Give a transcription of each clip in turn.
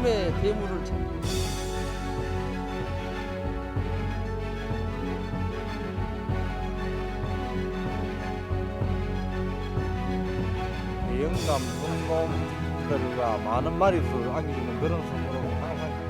꿈의 대물을 찾기. 영감 분놈들과 많은 마리수를 안기는 그런 선물로 항상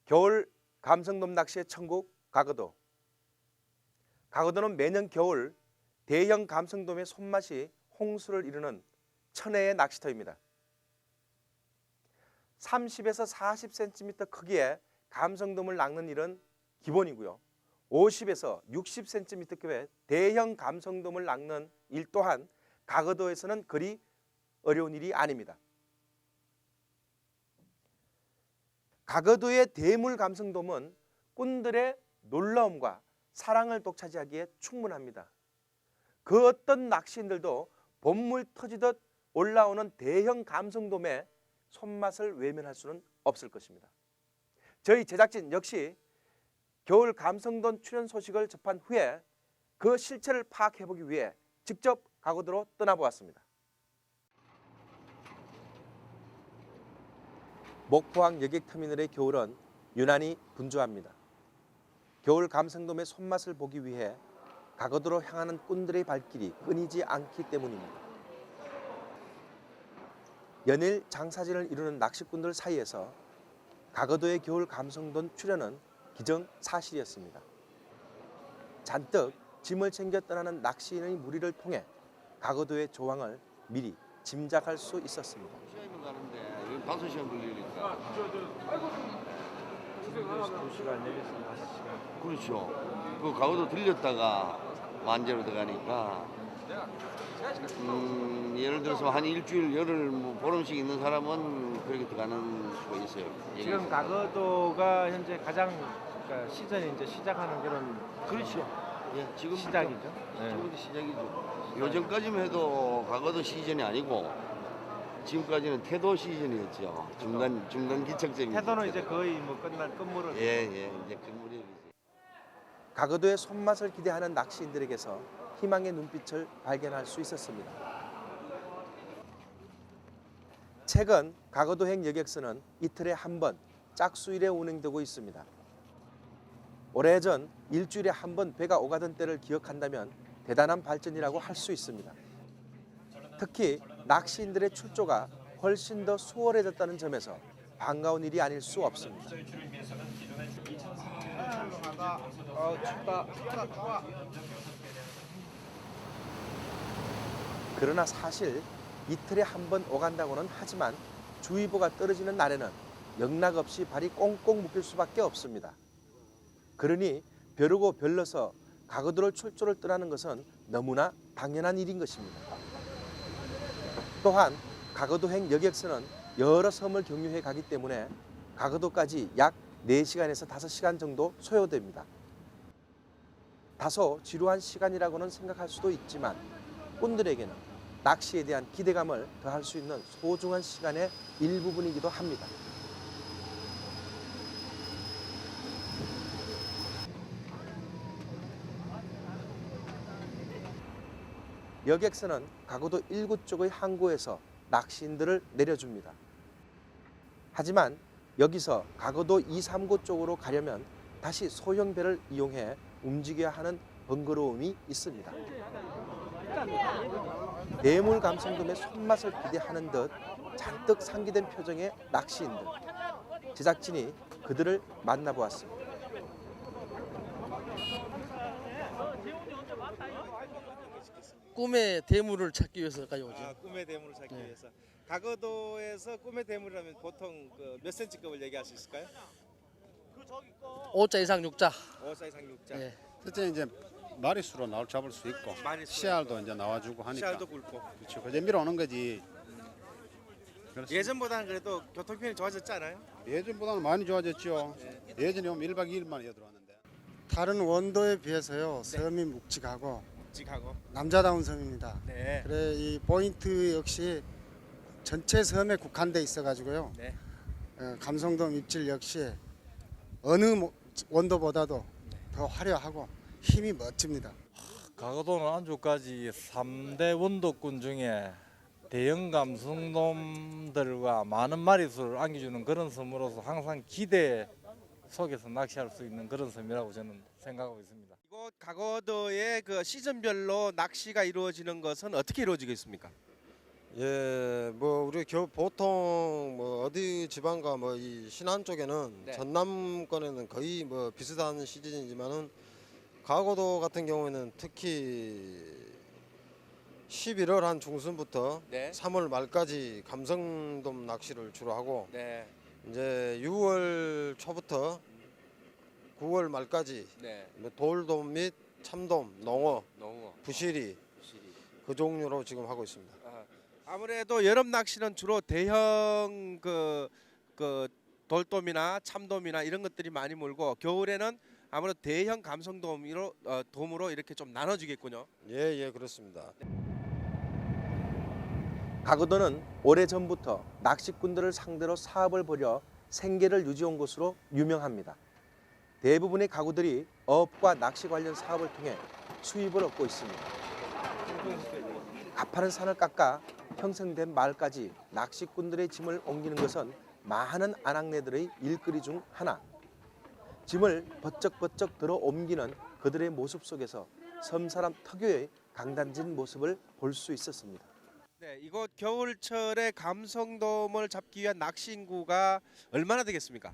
겨울 감성돔 낚시의 천국 가거도. 가거도는 매년 겨울 대형 감성돔의 손맛이 홍수를 이루는 천혜의 낚시터입니다. 30에서 40cm 크기의 감성돔을 낚는 일은 기본이고요. 50에서 60cm급의 대형 감성돔을 낚는 일 또한 가거도에서는 그리 어려운 일이 아닙니다. 가거도의 대물 감성돔은 꾼들의 놀라움과 사랑을 독차지하기에 충분합니다. 그 어떤 낚시인들도 본물 터지듯 올라오는 대형 감성돔의 손맛을 외면할 수는 없을 것입니다. 저희 제작진 역시 겨울 감성돔 출현 소식을 접한 후에 그 실체를 파악해보기 위해 직접 가거도로 떠나보았습니다. 목포항 여객터미널의 겨울은 유난히 분주합니다. 겨울 감성돔의 손맛을 보기 위해 가거도로 향하는 꾼들의 발길이 끊이지 않기 때문입니다. 연일 장사진을 이루는 낚시꾼들 사이에서 가거도의 겨울 감성돔 출현은 기정사실이었습니다. 잔뜩 짐을 챙겨 떠나는 낚시인의 무리를 통해 가거도의 조항을 미리 짐작할 수 있었습니다. 시간이면 가는데 여기 5시간 걸리니까. 2시간 여기서 5시간. 그렇죠. 그 가거도 들렸다가 만재로 들어가니까 예를 들어서 한 일주일 열흘 뭐 보름씩 있는 사람은 그렇게 들어가는 수가 있어요. 지금 가거도가 현재 가장 그러니까 시즌이 이제 시작하는 그런 그렇죠. 예, 지금 시작이죠. 지금부터 시작이죠. 요즘까지만 해도 가거도 시즌이 아니고 지금까지는 태도 시즌이었죠. 중간 기척점이. 태도는 이제 거의 뭐 끝물을. 예, 이제 끝물이지. 가거도의 손맛을 기대하는 낚시인들에게서 희망의 눈빛을 발견할 수 있었습니다. 최근 가거도행 여객선은 이틀에 한 번 짝수일에 운행되고 있습니다. 오래전 일주일에 한 번 배가 오가던 때를 기억한다면 대단한 발전이라고 할 수 있습니다. 특히 낚시인들의 출조가 훨씬 더 수월해졌다는 점에서 반가운 일이 아닐 수 없습니다. 그러나 사실 이틀에 한 번 오간다고는 하지만 주의보가 떨어지는 날에는 영락없이 발이 꽁꽁 묶일 수밖에 없습니다. 그러니 벼르고 별러서 가거도를 출조를 떠나는 것은 너무나 당연한 일인 것입니다. 또한 가거도행 여객선은 여러 섬을 경유해 가기 때문에 가거도까지 약 4시간에서 5시간 정도 소요됩니다. 다소 지루한 시간이라고는 생각할 수도 있지만 꾼들에게는 낚시에 대한 기대감을 더할 수 있는 소중한 시간의 일부분이기도 합니다. 여객선은 가거도 1구 쪽의 항구에서 낚시인들을 내려줍니다. 하지만 여기서 가거도 2, 3구 쪽으로 가려면 다시 소형 배를 이용해 움직여야 하는 번거로움이 있습니다. 대물 감성돔의 손맛을 기대하는 듯 잔뜩 상기된 표정의 낚시인들. 제작진이 그들을 만나보았습니다. 꿈의 대물을 찾기 위해서까지 오죠. 꿈의 대물을 찾기 네. 위해서. 가거도에서 꿈의 대물이라면 보통 몇 cm급을 얘기할 수 있을까요? 5자 이상 6자. 5사 이상 6자. 예. 실제 이제 마리수로 나올 잡을 수 있고 마리수로 씨알도 이제 나와주고 하니까 씨알도 굵고. 그렇죠. 그제 밀어오는 거지. 그렇습니다. 예전보다는 그래도 교통편이 좋아졌지 않아요? 예전보다는 많이 좋아졌죠. 예전에 오면 1박 2일만 여들어왔는데. 다른 원도에 비해서요 섬이 묵직하고 직하고. 남자다운 섬입니다. 네. 그래 이 포인트 역시 전체 섬에 국한돼 있어가지고요. 네. 감성돔 입질 역시 어느 원도보다도 더 화려하고 힘이 멋집니다. 가거도는 안주까지 3대 원도군 중에 대형 감성돔들과 많은 마리수를 안겨주는 그런 섬으로서 항상 기대 속에서 낚시할 수 있는 그런 섬이라고 저는 생각하고 있습니다. 이곳 가거도의 그 시즌별로 낚시가 이루어지는 것은 어떻게 이루어지겠습니까? 예, 뭐 우리 보통 뭐 어디 지방과 뭐 이 신안 쪽에는 네. 전남권에는 거의 뭐 비슷한 시즌이지만은 가거도 같은 경우에는 특히 11월 한 중순부터 네. 3월 말까지 감성돔 낚시를 주로 하고 네. 이제 6월 초부터 9월 말까지 네. 뭐 돌돔 및 참돔, 농어, 농어, 부시리 그 종류로 지금 하고 있습니다. 아무래도 여름 낚시는 주로 대형 그 돌돔이나 참돔이나 이런 것들이 많이 물고 겨울에는 아무래도 대형 감성돔으로 돔으로 이렇게 좀 나눠지겠군요. 예, 그렇습니다. 가거도는 오래전부터 낚시꾼들을 상대로 사업을 벌여 생계를 유지한 곳으로 유명합니다. 대부분의 가구들이 어업과 낚시 관련 사업을 통해 수입을 얻고 있습니다. 가파른 산을 깎아 형성된 마을까지 낚시꾼들의 짐을 옮기는 것은 많은 아낙네들의 일거리 중 하나. 짐을 버쩍버쩍 들어 옮기는 그들의 모습 속에서 섬사람 특유의 강단진 모습을 볼 수 있었습니다. 네, 이곳 겨울철에 감성돔을 잡기 위한 낚시 인구가 얼마나 되겠습니까?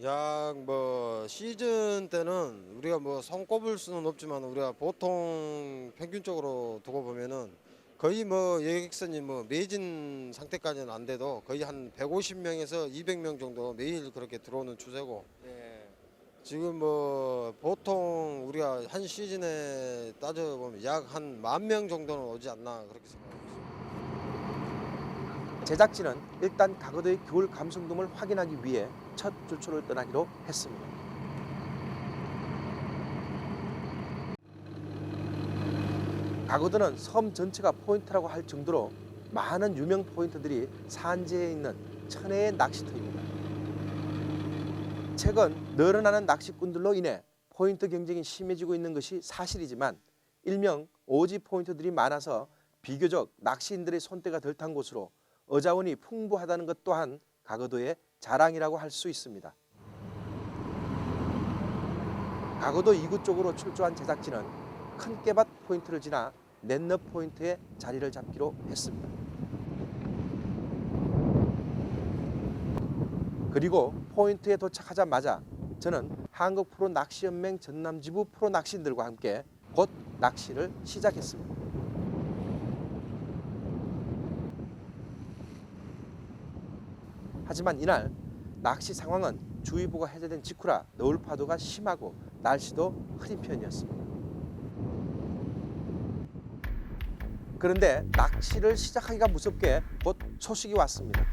약 뭐 시즌 때는 우리가 뭐 손꼽을 수는 없지만 우리가 보통 평균적으로 두고 보면은 거의 뭐 여객선이 뭐 매진 상태까지는 안 돼도 거의 한 150명에서 200명 정도 매일 그렇게 들어오는 추세고 네. 지금 뭐 보통 우리가 한 시즌에 따져보면 약 한 10,000명 정도는 오지 않나 그렇게 생각합니다. 제작진은 일단 가거도의 겨울 감성돔을 확인하기 위해 첫 출초를 떠나기로 했습니다. 가거도는 섬 전체가 포인트라고 할 정도로 많은 유명 포인트들이 산지에 있는 천혜의 낚시터입니다. 최근 늘어나는 낚시꾼들로 인해 포인트 경쟁이 심해지고 있는 것이 사실이지만 일명 오지 포인트들이 많아서 비교적 낚시인들의 손때가 덜 탄 곳으로 어자원이 풍부하다는 것 또한 가거도의 자랑이라고 할 수 있습니다. 가거도 2구 쪽으로 출조한 제작진은 큰 깨밭 포인트를 지나 넷너 포인트에 자리를 잡기로 했습니다. 그리고 포인트에 도착하자마자 저는 한국프로 낚시연맹 전남지부 프로 낚시인들과 함께 곧 낚시를 시작했습니다. 하지만 이날 낚시 상황은 주의보가 해제된 직후라 너울 파도가 심하고 날씨도 흐린 편이었습니다. 그런데 낚시를 시작하기가 무섭게 곧 소식이 왔습니다.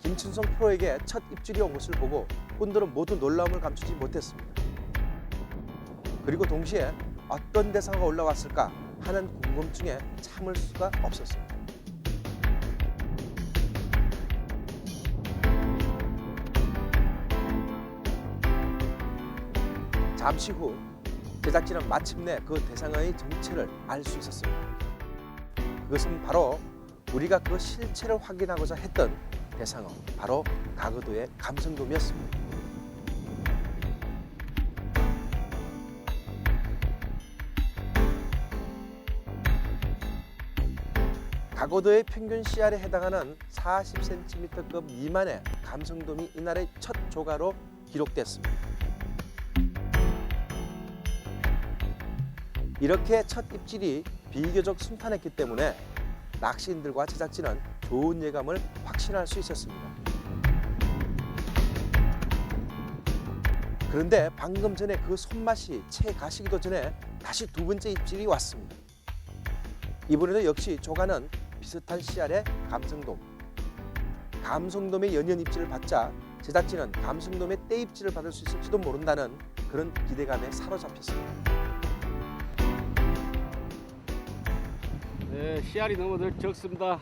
김춘성 프로에게 첫 입질이 온 것을 보고 꾼들은 모두 놀라움을 감추지 못했습니다. 그리고 동시에 어떤 대상어가 올라왔을까 하는 궁금증에 참을 수가 없었습니다. 잠시 후 제작진은 마침내 그 대상어의 정체를 알 수 있었습니다. 그것은 바로 우리가 그 실체를 확인하고자 했던 대상어, 바로 가거도의 감성돔이었습니다. 가거도의 평균 CR에 해당하는 40cm급 미만의 감성돔이 이날의 첫 조가로 기록됐습니다. 이렇게 첫 입질이 비교적 순탄했기 때문에 낚시인들과 제작진은 좋은 예감을 확신할 수 있었습니다. 그런데 방금 전에 그 손맛이 채 가시기도 전에 다시 두 번째 입질이 왔습니다. 이번에도 역시 조가는 비슷한 씨알의 감성돔. 감성돔의 연이은 입질을 받자 제작진은 감성돔의 떼입질을 받을 수 있을지도 모른다는 그런 기대감에 사로잡혔습니다. 씨알이 너무 적습니다.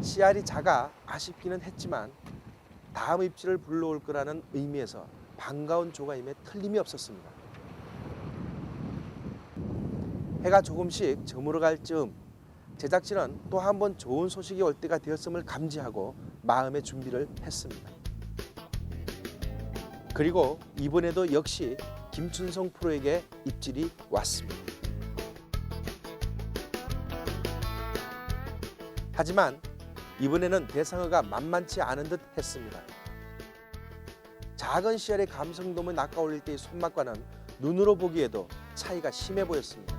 씨알이 작아 아쉽기는 했지만 다음 입질을 불러올 거라는 의미에서 반가운 조가임에 틀림이 없었습니다. 해가 조금씩 저물어갈 즈음 제작진은 또 한 번 좋은 소식이 올 때가 되었음을 감지하고 마음의 준비를 했습니다. 그리고 이번에도 역시 김춘성 프로에게 입질이 왔습니다. 하지만 이번에는 대상어가 만만치 않은 듯 했습니다. 작은 씨알의 감성돔을 낚아올릴 때의 손맛과는 눈으로 보기에도 차이가 심해 보였습니다.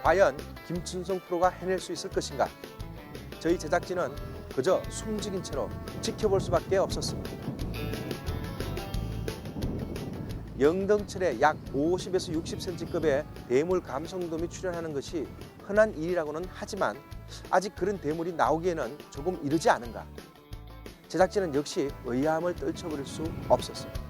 과연 김춘성 프로가 해낼 수 있을 것인가? 저희 제작진은 그저 숨죽인 채로 지켜볼 수밖에 없었습니다. 영등철에 약 50에서 60cm급의 대물 감성돔이 출현하는 것이 흔한 일이라고는 하지만 아직 그런 대물이 나오기에는 조금 이르지 않은가. 제작진은 역시 의아함을 떨쳐버릴 수 없었습니다.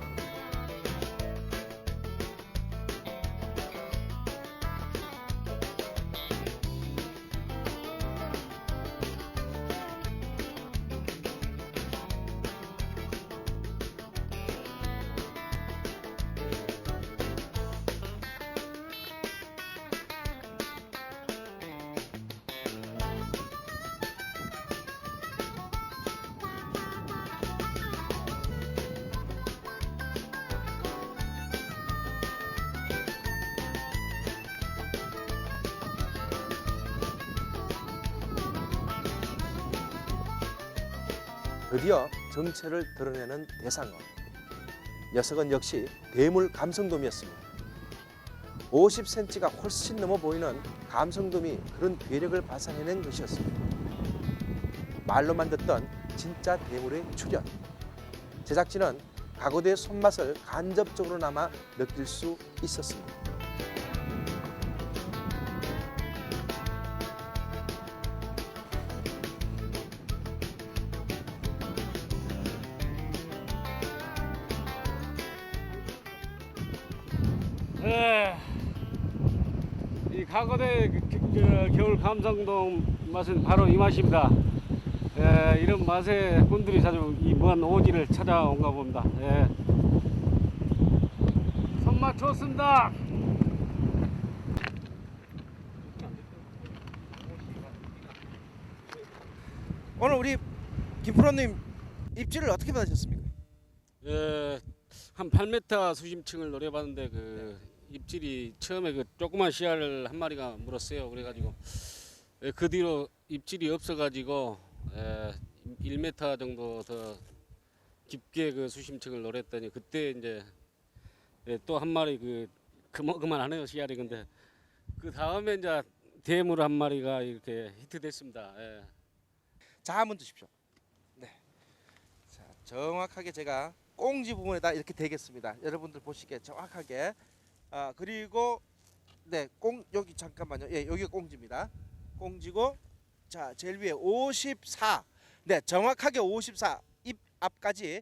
드디어 정체를 드러내는 대상어. 녀석은 역시 대물 감성돔이었습니다. 50cm가 훨씬 넘어 보이는 감성돔이 그런 괴력을 발산해낸 것이었습니다. 말로만 듣던 진짜 대물의 출현. 제작진은 가거도의 손맛을 간접적으로나마 느낄 수 있었습니다. 이 가거대 겨울 감성돔 맛은 바로 이 맛입니다. 이런 맛에 꾼들이 자주 이 먼 오지를 찾아온가 봅니다. 손맛 좋습니다. 오늘 우리 김프로님 입질을 어떻게 받으셨습니까? 한 8m 수심층을 노려봤는데 그 입질이 처음에 그 조그만 씨알을 한 마리가 물었어요. 그래가지고 그 뒤로 입질이 없어가지고 1m 정도 더 깊게 그 수심층을 노렸더니 그때 이제 또 한 마리 그 그만하네요 씨알이. 근데 그 다음에 이제 대물 한 마리가 이렇게 히트됐습니다. 자, 한번 드십시오. 네. 자, 정확하게 제가 꽁지 부분에다 이렇게 대겠습니다. 여러분들 보시기에 정확하게. 그리고 네, 여기 잠깐만요. 예, 여기가 꽁지입니다. 꽁지고, 자, 제일 위에 54. 네, 정확하게 54. 입 앞까지.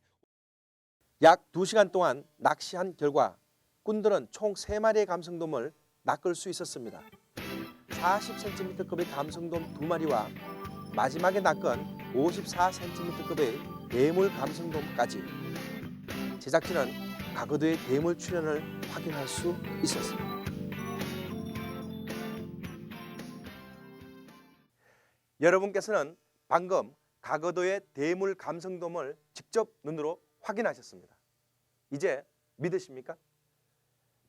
약 2시간 동안 낚시한 결과 꾼들은 총 3마리의 감성돔을 낚을 수 있었습니다. 40cm급의 감성돔 2마리와 마지막에 낚은 54cm급의 대물 감성돔까지. 제작진은 가거도의 대물 출현을 확인할 수 있었습니다. 여러분께서는 방금 가거도의 대물 감성돔을 직접 눈으로 확인하셨습니다. 이제 믿으십니까?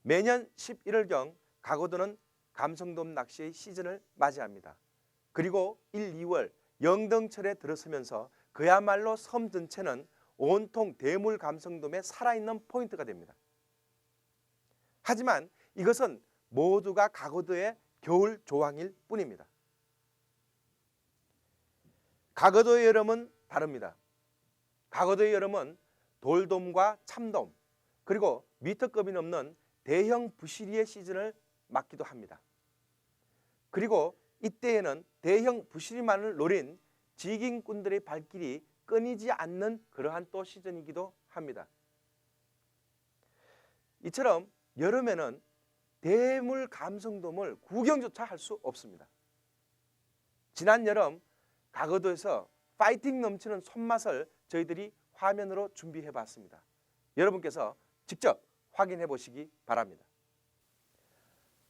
매년 11월경 가거도는 감성돔 낚시의 시즌을 맞이합니다. 그리고 1, 2월 영등철에 들어서면서 그야말로 섬 전체는 온통 대물 감성돔의 살아있는 포인트가 됩니다. 하지만 이것은 모두가 가거도의 겨울 조항일 뿐입니다. 가거도의 여름은 다릅니다. 가거도의 여름은 돌돔과 참돔, 그리고 미터급이 넘는 대형 부시리의 시즌을 맞기도 합니다. 그리고 이때에는 대형 부시리만을 노린 지깅꾼들의 발길이 끊이지 않는 그러한 또 시즌이기도 합니다. 이처럼 여름에는 대물 감성돔을 구경조차 할 수 없습니다. 지난 여름 가거도에서 파이팅 넘치는 손맛을 저희들이 화면으로 준비해 봤습니다. 여러분께서 직접 확인해 보시기 바랍니다.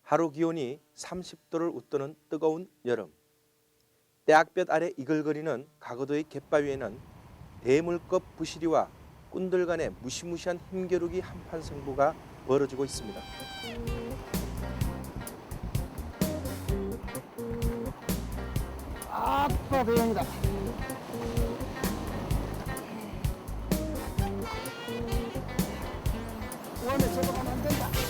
하루 기온이 30도를 웃도는 뜨거운 여름. 떼약볕 아래 이글거리는 가거도의 갯바위에는 대물급 부시리와 꾼들 간의 무시무시한 힘겨루기 한판 승부가 벌어지고 있습니다. 아빠 대형이다. 원에 저거 하면 안 된다.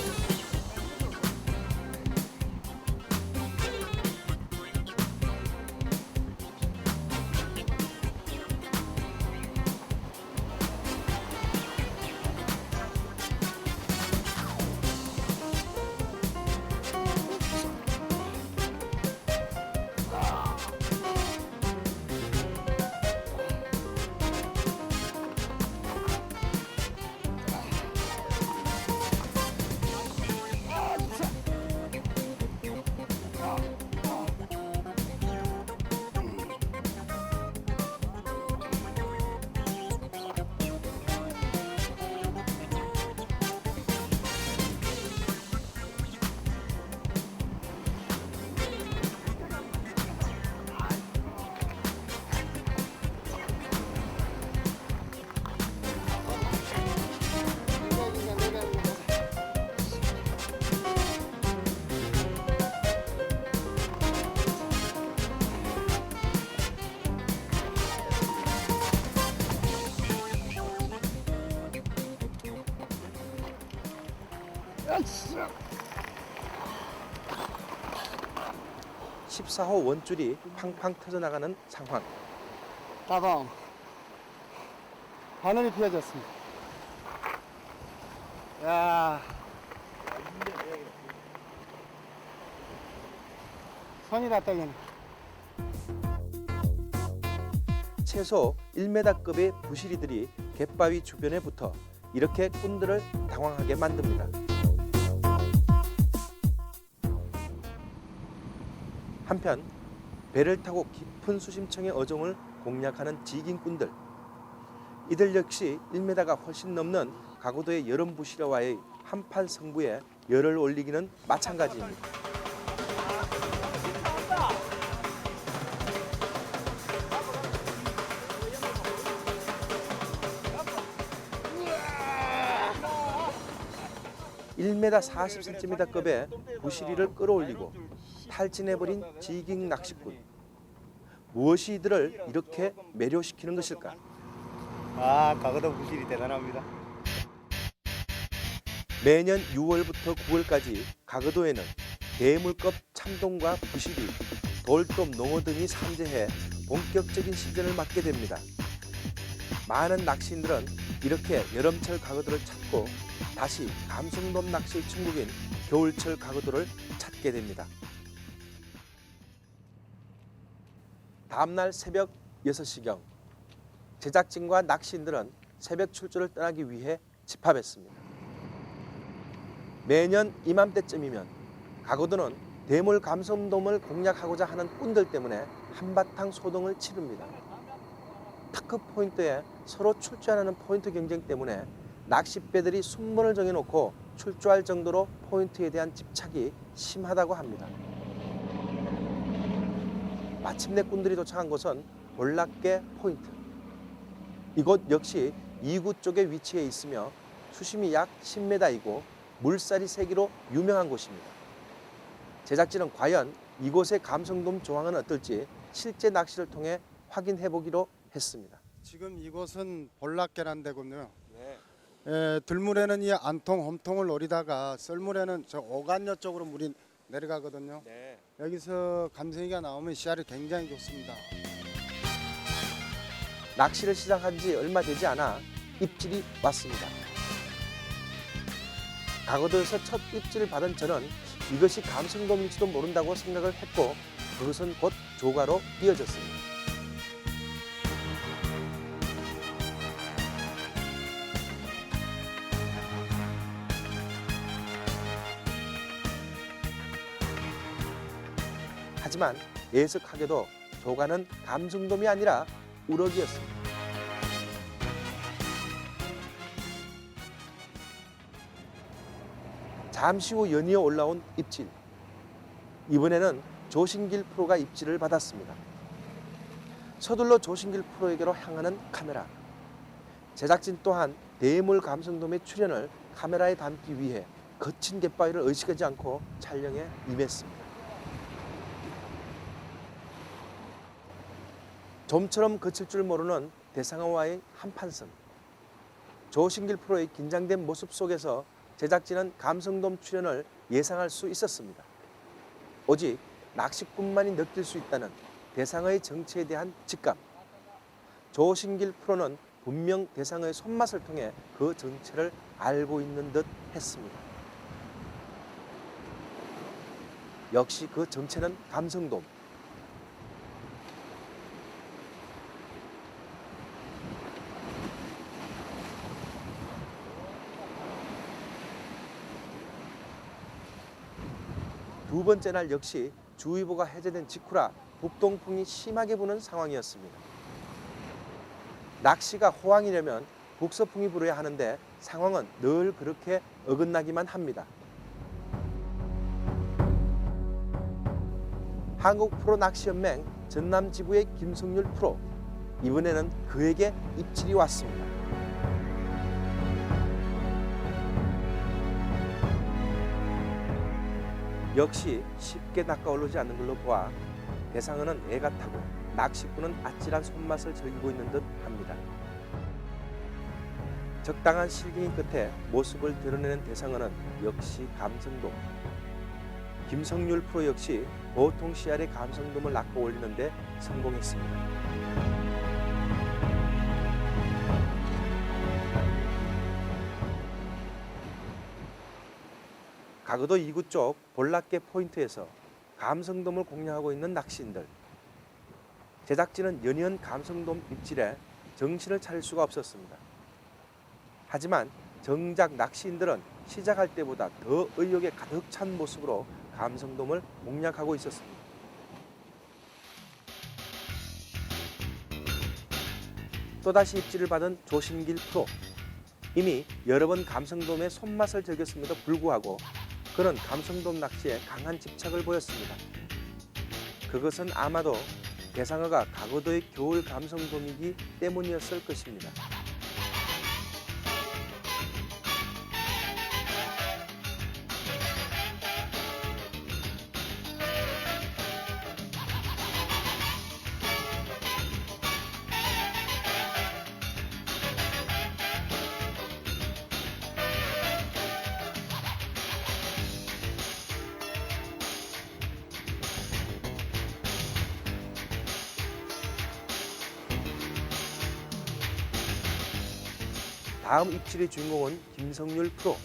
으쌰. 14호 원줄이 팡팡 터져나가는 상황. 따봉. 바늘이 피어졌습니다. 야. 손이 다 떨리네. 최소 1m급의 부시리들이 갯바위 주변에 붙어 이렇게 꾼들을 당황하게 만듭니다. 한편 배를 타고 깊은 수심청의 어종을 공략하는 지깅꾼들. 이들 역시 1m가 훨씬 넘는 가고도의 여름 부시리와의 한판 승부에 열을 올리기는 마찬가지입니다. (1m 40cm급의) 부시리를 끌어올리고 탈진해버린 지깅 낚시꾼. 무엇이 이들을 이렇게 매료시키는 것일까? 아, 가거도 부실이 대단합니다. 매년 6월부터 9월까지 가거도에는 대물급 참돔과 부시리, 돌돔, 농어 등이 산재해 본격적인 시즌을 맞게 됩니다. 많은 낚시인들은 이렇게 여름철 가거도를 찾고 다시 감성돔 낚시의 천국인 겨울철 가거도를 찾게 됩니다. 다음날 새벽 6시경 제작진과 낚시인들은 새벽 출조를 떠나기 위해 집합했습니다. 매년 이맘때쯤이면 가거도는 대물 감성돔을 공략하고자 하는 꾼들 때문에 한바탕 소동을 치릅니다. 특급 포인트에 서로 출조하는 포인트 경쟁 때문에 낚싯배들이 순번을 정해놓고 출조할 정도로 포인트에 대한 집착이 심하다고 합니다. 마침내 꾼들이 도착한 곳은 볼락개 포인트. 이곳 역시 2구 쪽에 위치해 있으며 수심이 약 10m이고 물살이 세기로 유명한 곳입니다. 제작진은 과연 이곳의 감성돔 조항은 어떨지 실제 낚시를 통해 확인해 보기로 했습니다. 지금 이곳은 볼락개라는 데군요. 들물에는 이 안통, 홈통을 노리다가 썰물에는 저 오간여 쪽으로 물이 내려가거든요. 여기서 감성이가 나오면 씨알이 굉장히 좋습니다. 낚시를 시작한 지 얼마 되지 않아 입질이 왔습니다. 가거도에서 첫 입질을 받은 저는 이것이 감성돔일지도 모른다고 생각을 했고 그것은 곧 조가로 이어졌습니다. 하지만 애석하게도 조가는 감성돔이 아니라 우럭이었습니다. 잠시 후 연이어 올라온 입질. 이번에는 조신길 프로가 입질을 받았습니다. 서둘러 조신길 프로에게로 향하는 카메라. 제작진 또한 대물 감성돔의 출현을 카메라에 담기 위해 거친 갯바위를 의식하지 않고 촬영에 임했습니다. 좀처럼 거칠 줄 모르는 대상어와의 한판승. 조신길 프로의 긴장된 모습 속에서 제작진은 감성돔 출현을 예상할 수 있었습니다. 오직 낚시꾼만이 느낄 수 있다는 대상어의 정체에 대한 직감. 조신길 프로는 분명 대상어의 손맛을 통해 그 정체를 알고 있는 듯 했습니다. 역시 그 정체는 감성돔. 두 번째 날 역시 주의보가 해제된 직후라 북동풍이 심하게 부는 상황이었습니다. 낚시가 호황이려면 북서풍이 불어야 하는데 상황은 늘 그렇게 어긋나기만 합니다. 한국프로낚시연맹 전남지부의 김성률 프로. 이번에는 그에게 입질이 왔습니다. 역시 쉽게 낚아올르지 않는 걸로 보아 대상어는 애가 타고 낚시꾼은 아찔한 손맛을 즐기고 있는 듯 합니다. 적당한 실갱이 끝에 모습을 드러내는 대상어는 역시 감성돔. 김성률 프로 역시 보통 씨알의 감성돔을 낚아 올리는데 성공했습니다. 가거도 2구 쪽 볼락개 포인트에서 감성돔을 공략하고 있는 낚시인들. 제작진은 연이은 감성돔 입질에 정신을 차릴 수가 없었습니다. 하지만 정작 낚시인들은 시작할 때보다 더 의욕에 가득 찬 모습으로 감성돔을 공략하고 있었습니다. 또다시 입질을 받은 조신길 프로. 이미 여러 번 감성돔의 손맛을 즐겼음에도 불구하고 그는 감성돔 낚시에 강한 집착을 보였습니다. 그것은 아마도 대상어가 가거도의 겨울 감성돔이기 때문이었을 것입니다. 다음 입질의 주인공은 김성률 프로.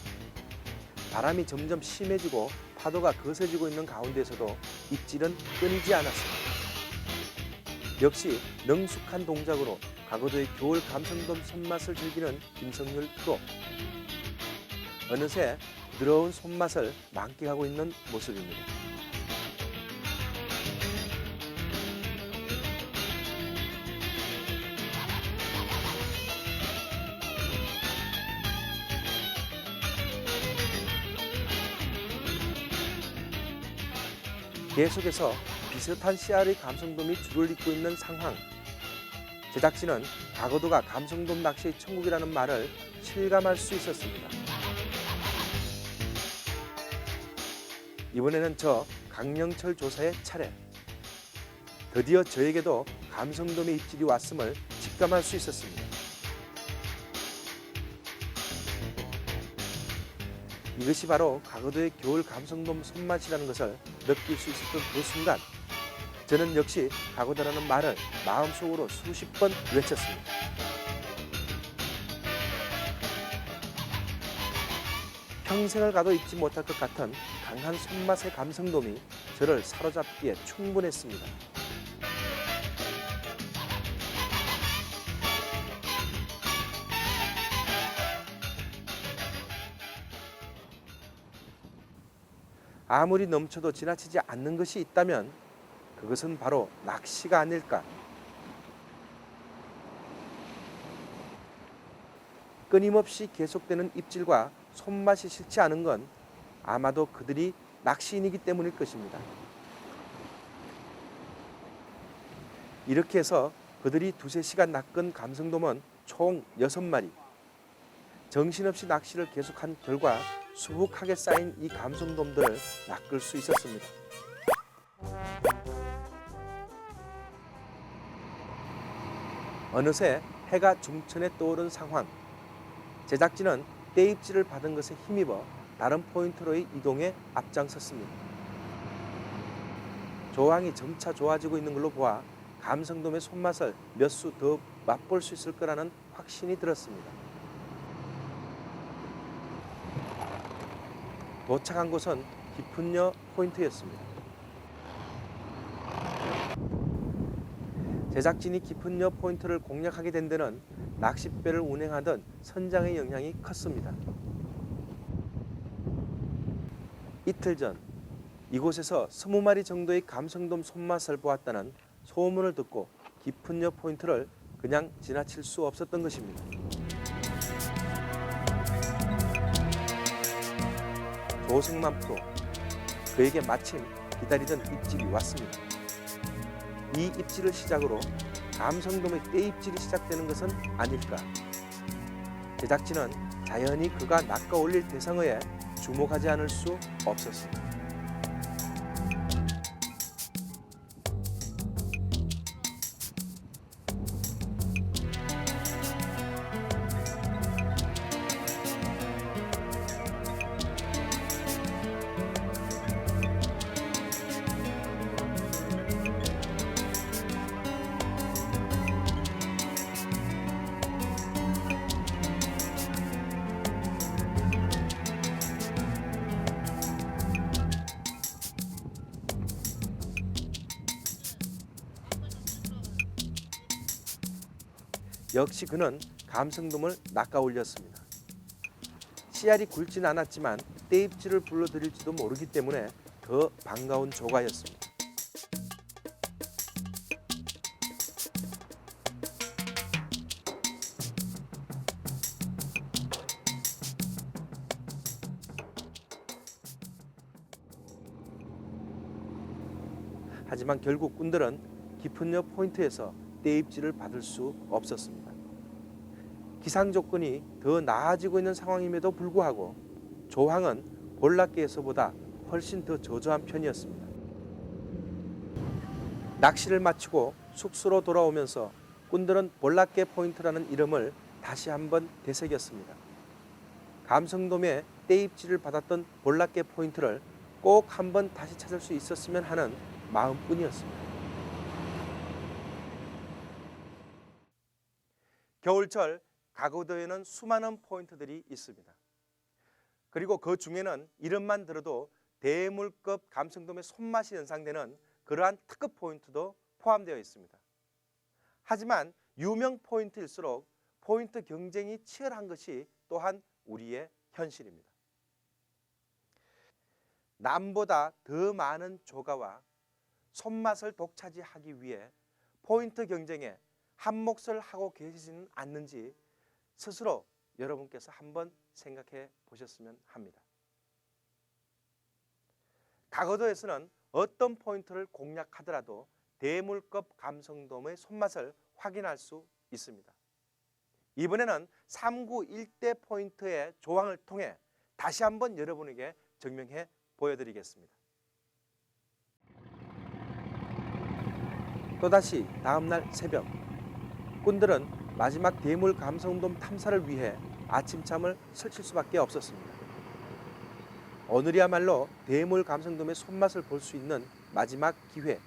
바람이 점점 심해지고 파도가 거세지고 있는 가운데서도 입질은 끊이지 않았습니다. 역시 능숙한 동작으로 가거도의 겨울 감성돔 손맛을 즐기는 김성률 프로. 어느새 부드러운 손맛을 만끽하고 있는 모습입니다. 계속해서 비슷한 씨알의 감성돔이 줄을 잇고 있는 상황. 제작진은 가거도가 감성돔 낚시의 천국이라는 말을 실감할 수 있었습니다. 이번에는 저 강영철 조사의 차례. 드디어 저에게도 감성돔의 입질이 왔음을 직감할 수 있었습니다. 이것이 바로 가거도의 겨울 감성돔 손맛이라는 것을 느낄 수 있었던 그 순간, 저는 역시 가거도라는 말을 마음속으로 수십 번 외쳤습니다. 평생을 가도 잊지 못할 것 같은 강한 손맛의 감성돔이 저를 사로잡기에 충분했습니다. 아무리 넘쳐도 지나치지 않는 것이 있다면 그것은 바로 낚시가 아닐까. 끊임없이 계속되는 입질과 손맛이 싫지 않은 건 아마도 그들이 낚시인이기 때문일 것입니다. 이렇게 해서 그들이 두세 시간 낚은 감성돔은 총 6마리. 정신없이 낚시를 계속한 결과 수북하게 쌓인 이 감성돔들을 낚을 수 있었습니다. 어느새 해가 중천에 떠오른 상황. 제작진은 떼입질을 받은 것에 힘입어 다른 포인트로의 이동에 앞장섰습니다. 조항이 점차 좋아지고 있는 걸로 보아 감성돔의 손맛을 몇 수 더 맛볼 수 있을 거라는 확신이 들었습니다. 도착한 곳은 깊은여 포인트였습니다. 제작진이 깊은여 포인트를 공략하게 된 데는 낚싯배를 운행하던 선장의 영향이 컸습니다. 이틀 전 이곳에서 20마리 정도의 감성돔 손맛을 보았다는 소문을 듣고 깊은여 포인트를 그냥 지나칠 수 없었던 것입니다. 조승만 프로, 그에게 마침 기다리던 입질이 왔습니다. 이 입질을 시작으로 감성돔의 떼입질이 시작되는 것은 아닐까. 제작진은 자연히 그가 낚아 올릴 대상어에 주목하지 않을 수 없었습니다. 역시 그는 감성돔을 낚아 올렸습니다. 씨알이 굵진 않았지만 떼입질을 불러들일지도 모르기 때문에 더 반가운 조가였습니다. 하지만 결국 꾼들은 깊은여 포인트에서 떼입질을 받을 수 없었습니다. 기상 조건이 더 나아지고 있는 상황임에도 불구하고 조항은 볼락계에서보다 훨씬 더 저조한 편이었습니다. 낚시를 마치고 숙소로 돌아오면서 꾼들은 볼락계 포인트라는 이름을 다시 한번 되새겼습니다. 감성돔에 떼입질을 받았던 볼락계 포인트를 꼭 한번 다시 찾을 수 있었으면 하는 마음뿐이었습니다. 겨울철 가거도에는 수많은 포인트들이 있습니다. 그리고 그 중에는 이름만 들어도 대물급 감성돔의 손맛이 연상되는 그러한 특급 포인트도 포함되어 있습니다. 하지만 유명 포인트일수록 포인트 경쟁이 치열한 것이 또한 우리의 현실입니다. 남보다 더 많은 조가와 손맛을 독차지하기 위해 포인트 경쟁에 한 몫을 하고 계시지는 않는지 스스로 여러분께서 한번 생각해 보셨으면 합니다. 가거도에서는 어떤 포인트를 공략하더라도 대물급 감성돔의 손맛을 확인할 수 있습니다. 이번에는 3구 일대 포인트의 조항을 통해 다시 한번 여러분에게 증명해 보여드리겠습니다. 또다시 다음날 새벽, 꾼들은 마지막 대물 감성돔 탐사를 위해 아침잠을 설칠 수밖에 없었습니다. 오늘이야말로 대물 감성돔의 손맛을 볼 수 있는 마지막 기회.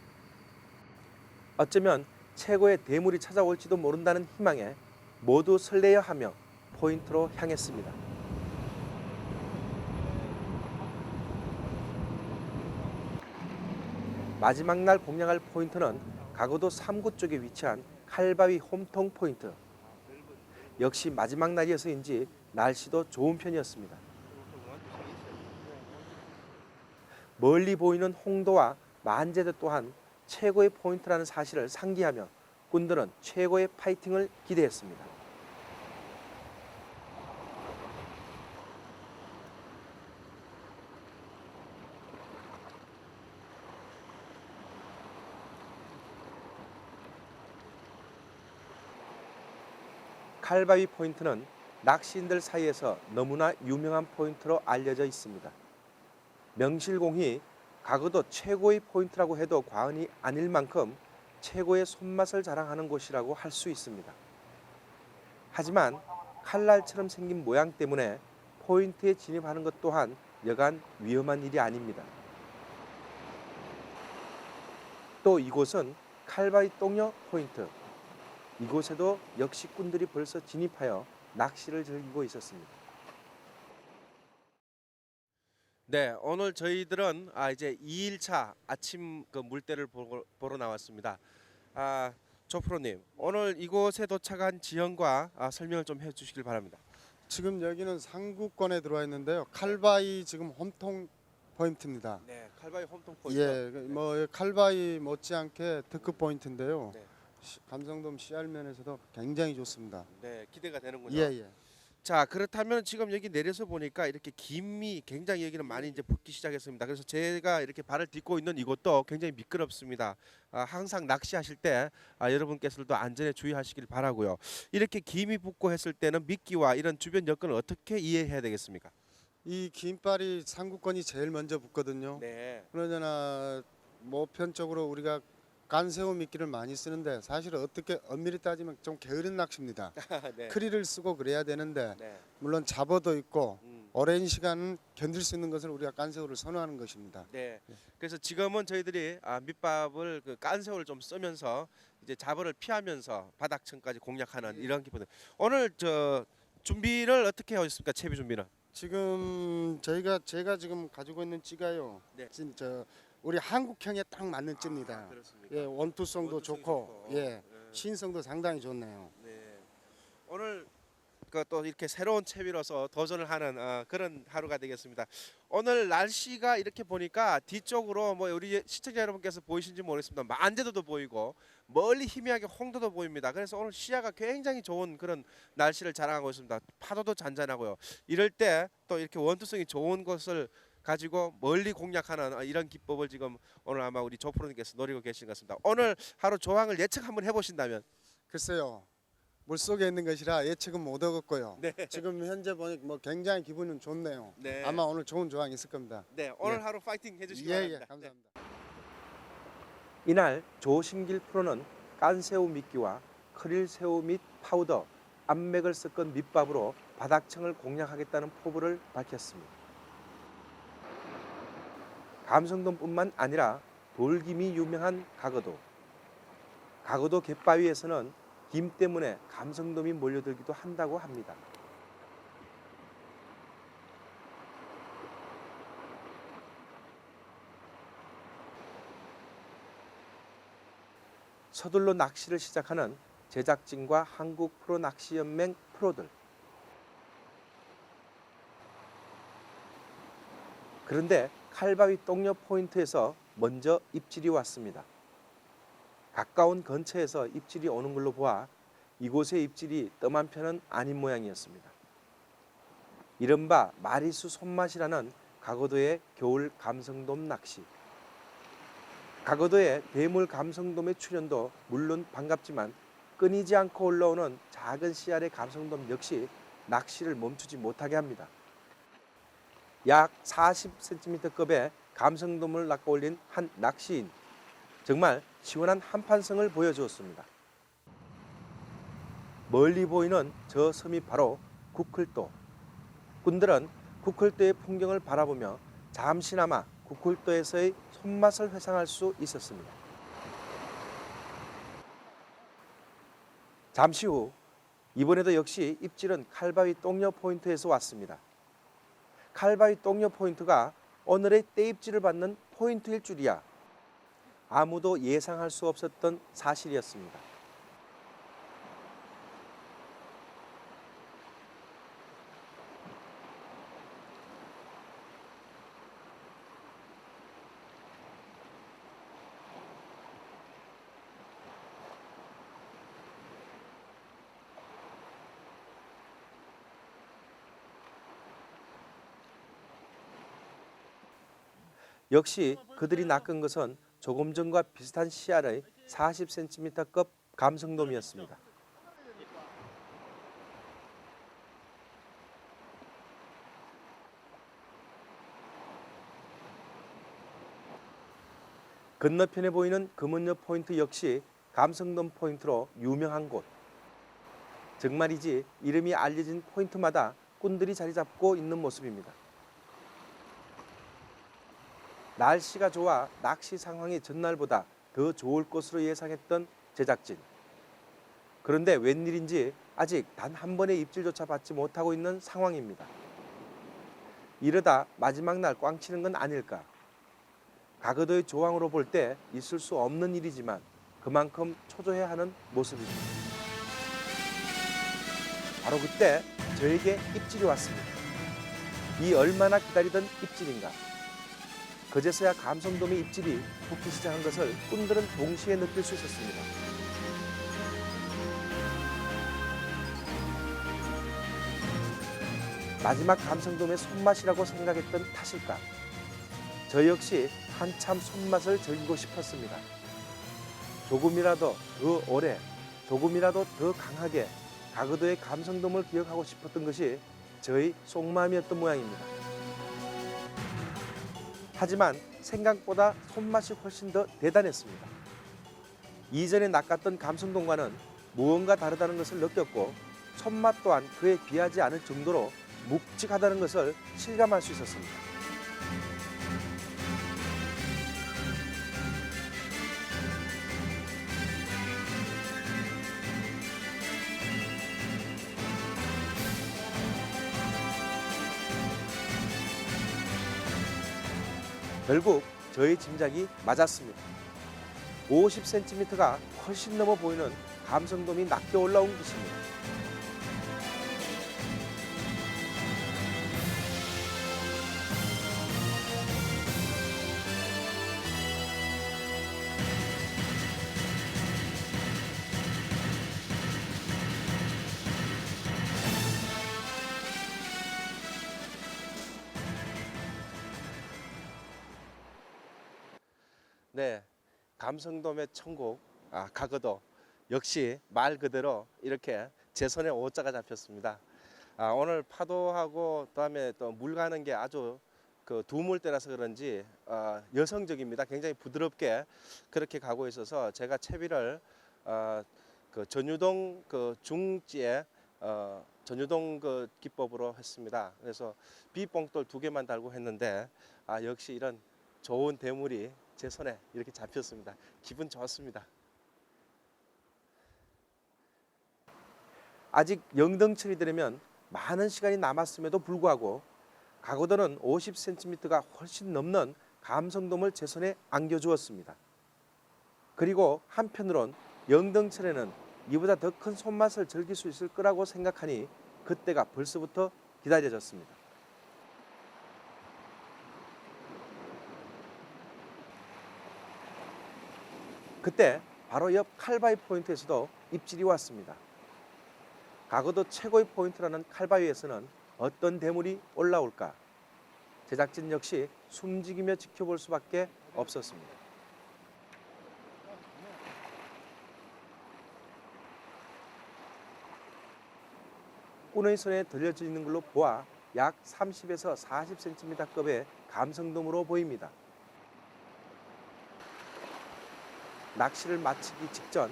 어쩌면 최고의 대물이 찾아올지도 모른다는 희망에 모두 설레어하며 포인트로 향했습니다. 마지막 날 공략할 포인트는 가거도 3구 쪽에 위치한 칼바위 홈통 포인트. 역시 마지막 날이어서인지 날씨도 좋은 편이었습니다. 멀리 보이는 홍도와 만제대 또한 최고의 포인트라는 사실을 상기하며 꾼들은 최고의 파이팅을 기대했습니다. 칼바위 포인트는 낚시인들 사이에서 너무나 유명한 포인트로 알려져 있습니다. 명실공히 가거도 최고의 포인트라고 해도 과언이 아닐 만큼 최고의 손맛을 자랑하는 곳이라고 할 수 있습니다. 하지만 칼날처럼 생긴 모양 때문에 포인트에 진입하는 것 또한 여간 위험한 일이 아닙니다. 또 이곳은 칼바위 똥녀 포인트. 이곳에도 역시 꾼들이 벌써 진입하여 낚시를 즐기고 있었습니다. 네, 오늘 저희들은 이제 2일차 아침 그 물때를 보러 나왔습니다. 조프로님, 오늘 이곳에 도착한 지형과 설명을 좀 해주시길 바랍니다. 지금 여기는 상구권에 들어와 있는데요. 칼바위 지금 홈통 포인트입니다. 네, 칼바위 홈통 포인트. 예, 뭐 칼바위 못지않게 특급 포인트인데요. 네. 감성돔 씨알면에서도 굉장히 좋습니다. 네, 기대가 되는군요. 예, 예. 자, 그렇다면 지금 여기 내려서 보니까 이렇게 김이 굉장히 여기는 많이 이제 붙기 시작했습니다. 그래서 제가 이렇게 발을 딛고 있는 이곳도 굉장히 미끄럽습니다. 항상 낚시하실 때 여러분께서도 안전에 주의하시길 바라고요. 이렇게 김이 붙고 했을 때는 미끼와 이런 주변 여건을 어떻게 이해해야 되겠습니까? 이 긴발이 상구권이 제일 먼저 붙거든요. 네. 그러잖아 모편적으로 우리가 간새우 미끼를 많이 쓰는데 사실 어떻게 엄밀히 따지면 좀 게으른 낚시입니다. 네. 크리를 쓰고 그래야 되는데 네. 물론 잡어도 있고 오랜 시간 견딜 수 있는 것을 우리가 간새우를 선호하는 것입니다. 네. 그래서 지금은 저희들이 밑밥을 그 깐새우를 좀 쓰면서 이제 잡어를 피하면서 바닥층까지 공략하는 이런 기분. 오늘 저 준비를 어떻게 하셨습니까? 채비 준비는? 지금 제가 지금 가지고 있는 찌가요. 네. 진짜 우리 한국형에 딱 맞는 찌입니다. 그렇습니까? 예, 원투성도 좋고, 예, 네. 신성도 상당히 좋네요. 네. 오늘 그 또 이렇게 새로운 채비로서 도전을 하는 그런 하루가 되겠습니다. 오늘 날씨가 이렇게 보니까 뒤쪽으로 뭐 우리 시청자 여러분께서 보이신지 모르겠습니다. 만제도도 보이고 멀리 희미하게 홍도도 보입니다. 그래서 오늘 시야가 굉장히 좋은 그런 날씨를 자랑하고 있습니다. 파도도 잔잔하고요. 이럴 때 또 이렇게 원투성이 좋은 것을 가지고 멀리 공략하는 이런 기법을 지금 오늘 아마 우리 조프로님께서 노리고 계신 것 같습니다. 오늘 하루 조항을 예측 한번 해보신다면? 글쎄요, 물속에 있는 것이라 예측은 못 하겠고요. 네. 지금 현재 보니 뭐 굉장히 기분은 좋네요. 네. 아마 오늘 좋은 조항이 있을 겁니다. 네, 오늘 예. 하루 파이팅 해주시기 예, 바랍니다. 예, 감사합니다. 이날 조신길 프로는 깐새우 미끼와 크릴새우 및 파우더, 암맥을 섞은 밑밥으로 바닥층을 공략하겠다는 포부를 밝혔습니다. 감성돔뿐만 아니라 돌김이 유명한 가거도. 가거도 갯바위에서는 김 때문에 감성돔이 몰려들기도 한다고 합니다. 서둘러 낚시를 시작하는 제작진과 한국 프로낚시연맹 프로들. 그런데 칼바위 똥녀 포인트에서 먼저 입질이 왔습니다. 가까운 근처에서 입질이 오는 걸로 보아 이곳의 입질이 뜸한 편은 아닌 모양이었습니다. 이른바 마리수 손맛이라는 가거도의 겨울 감성돔 낚시. 가거도의 대물 감성돔의 출현도 물론 반갑지만 끊이지 않고 올라오는 작은 씨알의 감성돔 역시 낚시를 멈추지 못하게 합니다. 약 40cm급의 감성돔을 낚아올린 한 낚시인. 정말 시원한 한판성을 보여주었습니다. 멀리 보이는 저 섬이 바로 구클도. 꾼들은 구클도의 풍경을 바라보며 잠시나마 구클도에서의 손맛을 회상할 수 있었습니다. 잠시 후 이번에도 역시 입질은 칼바위 똥녀 포인트에서 왔습니다. 칼바위 똥녀 포인트가 오늘의 떼입질을 받는 포인트일 줄이야. 아무도 예상할 수 없었던 사실이었습니다. 역시 그들이 낚은 것은 조금 전과 비슷한 씨알의 40cm급 감성돔이었습니다. 건너편에 보이는 금은여 포인트 역시 감성돔 포인트로 유명한 곳. 정말이지 이름이 알려진 포인트마다 꾼들이 자리 잡고 있는 모습입니다. 날씨가 좋아 낚시 상황이 전날보다 더 좋을 것으로 예상했던 제작진. 그런데 웬일인지 아직 단 한 번의 입질조차 받지 못하고 있는 상황입니다. 이러다 마지막 날 꽝치는 건 아닐까. 가거도의 조항으로 볼 때 있을 수 없는 일이지만 그만큼 초조해하는 모습입니다. 바로 그때 저에게 입질이 왔습니다. 이 얼마나 기다리던 입질인가. 그제서야 감성돔의 입질이 붙기 시작한 것을 꾼들은 동시에 느낄 수 있었습니다. 마지막 감성돔의 손맛이라고 생각했던 탓일까? 저 역시 한참 손맛을 즐기고 싶었습니다. 조금이라도 더 오래, 조금이라도 더 강하게 가거도의 감성돔을 기억하고 싶었던 것이 저의 속마음이었던 모양입니다. 하지만 생각보다 손맛이 훨씬 더 대단했습니다. 이전에 낚았던 감성돔과는 무언가 다르다는 것을 느꼈고 손맛 또한 그에 비하지 않을 정도로 묵직하다는 것을 실감할 수 있었습니다. 결국 저의 짐작이 맞았습니다. 50cm가 훨씬 넘어 보이는 감성돔이 낚여 올라온 것입니다. 네, 감성돔의 천국 가거도 역시 말 그대로 이렇게 제 손에 오자가 잡혔습니다. 오늘 파도하고 그다음에 또 물 가는 게 아주 그 두물대라서 그런지 여성적입니다. 굉장히 부드럽게 그렇게 가고 있어서 제가 채비를 그 전유동 그 중지에 전유동 그 기법으로 했습니다. 그래서 비뽕돌 2개만 달고 했는데 역시 이런 좋은 대물이 제 손에 이렇게 잡혔습니다. 기분 좋습니다. 아직 영등철이 되려면 많은 시간이 남았음에도 불구하고 가거도는 50cm가 훨씬 넘는 감성돔을 제 손에 안겨주었습니다. 그리고 한편으론 영등철에는 이보다 더 큰 손맛을 즐길 수 있을 거라고 생각하니 그때가 벌써부터 기다려졌습니다. 그때 바로 옆 칼바위 포인트에서도 입질이 왔습니다. 가거도 최고의 포인트라는 칼바위에서는 어떤 대물이 올라올까? 제작진 역시 숨지기며 지켜볼 수밖에 없었습니다. 꾼의 손에 들려져 있는 걸로 보아 약 30에서 40cm급의 감성돔으로 보입니다. 낚시를 마치기 직전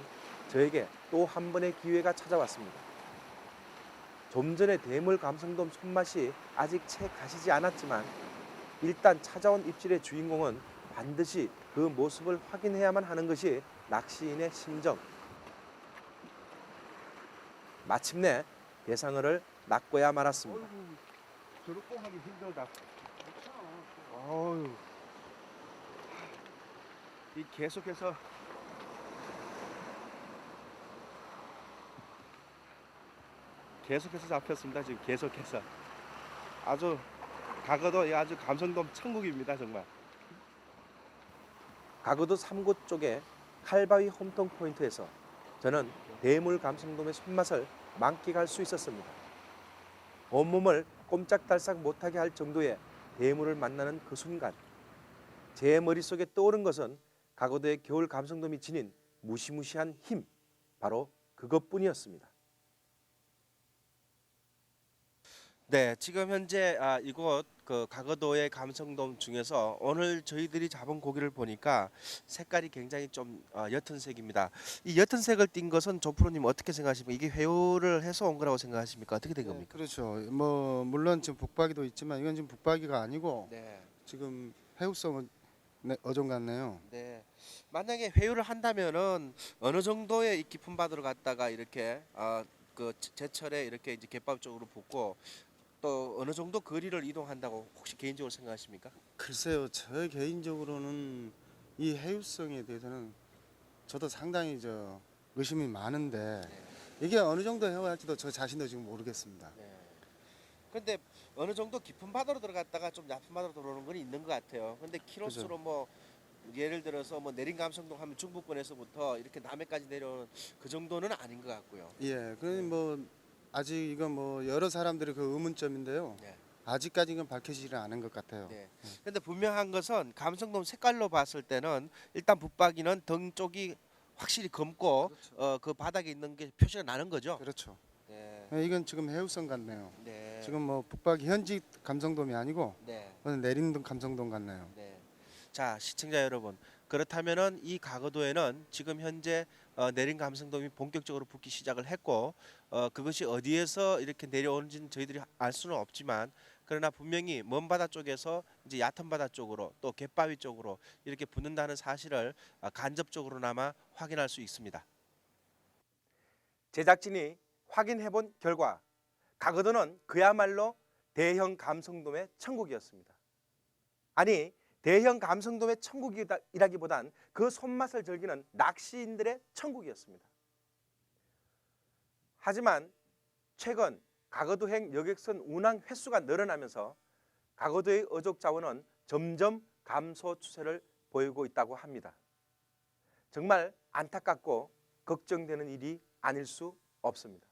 저에게 또 한 번의 기회가 찾아왔습니다. 좀 전에 대물 감성돔 손맛이 아직 채 가시지 않았지만 일단 찾아온 입질의 주인공은 반드시 그 모습을 확인해야만 하는 것이 낚시인의 심정. 마침내 대상어를 낚고야 말았습니다. 저렇게 하기 힘들다. 이 계속해서 잡혔습니다. 지금 계속해서 아주 가거도 아주 감성돔 천국입니다. 정말. 가거도 3구 쪽의 칼바위 홈통 포인트에서 저는 대물 감성돔의 손맛을 만끽할 수 있었습니다. 온몸을 꼼짝달싹 못하게 할 정도의 대물을 만나는 그 순간 제 머릿속에 떠오른 것은 가거도의 겨울 감성돔이 지닌 무시무시한 힘, 바로 그것뿐이었습니다. 네, 지금 현재 이곳 그 가거도의 감성돔 중에서 오늘 저희들이 잡은 고기를 보니까 색깔이 굉장히 좀 옅은 색입니다. 이 옅은 색을 띈 것은 조프로님 어떻게 생각하십니까? 이게 회유를 해서 온 거라고 생각하십니까? 어떻게 된 겁니까? 그렇죠. 뭐 물론 지금 북박이도 있지만 이건 지금 북박이가 아니고 네. 지금 해육성은 어종 같네요. 네. 만약에 회유를 한다면은 어느 정도의 이 깊은 바다로 갔다가 이렇게 그 제철에 이렇게 이제 갯밥 쪽으로 붙고 또 어느 정도 거리를 이동한다고 혹시 개인적으로 생각하십니까? 글쎄요, 저 개인적으로는 이 해유성에 대해서는 저도 상당히 의심이 많은데 이게 어느 정도 해야할지도 저 자신도 지금 모르겠습니다. 근데 어느 정도 깊은 바다로 들어갔다가 좀 얕은 바다로 들어오는 건 있는 것 같아요. 근데 키로수로 뭐 예를 들어서 뭐 내린 감성동 하면 중부권에서부터 이렇게 남해까지 내려오는 그 정도는 아닌 것 같고요. 예, 그러니 뭐 아직 이건 뭐 여러 사람들의 그 의문점인데요. 네. 아직까지 이건 밝혀지지 않은 것 같아요. 네. 근데 분명한 것은 감성돔 색깔로 봤을 때는 일단 붙박이는 등 쪽이 확실히 검고 그 바닥에 있는 게 표시가 나는 거죠. 그렇죠. 네. 이건 지금 해유성 같네요. 네. 지금 뭐 북박이 현지 감성돔이 아니고 네. 내린 감성돔 같네요. 네. 자, 시청자 여러분, 그렇다면은 이 가거도에는 지금 현재 내린 감성돔이 본격적으로 붙기 시작을 했고 그것이 어디에서 이렇게 내려오는지는 저희들이 알 수는 없지만 그러나 분명히 먼 바다 쪽에서 이제 얕은 바다 쪽으로 또 갯바위 쪽으로 이렇게 붙는다는 사실을 간접적으로나마 확인할 수 있습니다. 제작진이 확인해본 결과 가거도는 그야말로 대형 감성돔의 천국이었습니다. 아니, 대형 감성돔의 천국이라기보단 그 손맛을 즐기는 낚시인들의 천국이었습니다. 하지만 최근 가거도행 여객선 운항 횟수가 늘어나면서 가거도의 어족 자원은 점점 감소 추세를 보이고 있다고 합니다. 정말 안타깝고 걱정되는 일이 아닐 수 없습니다.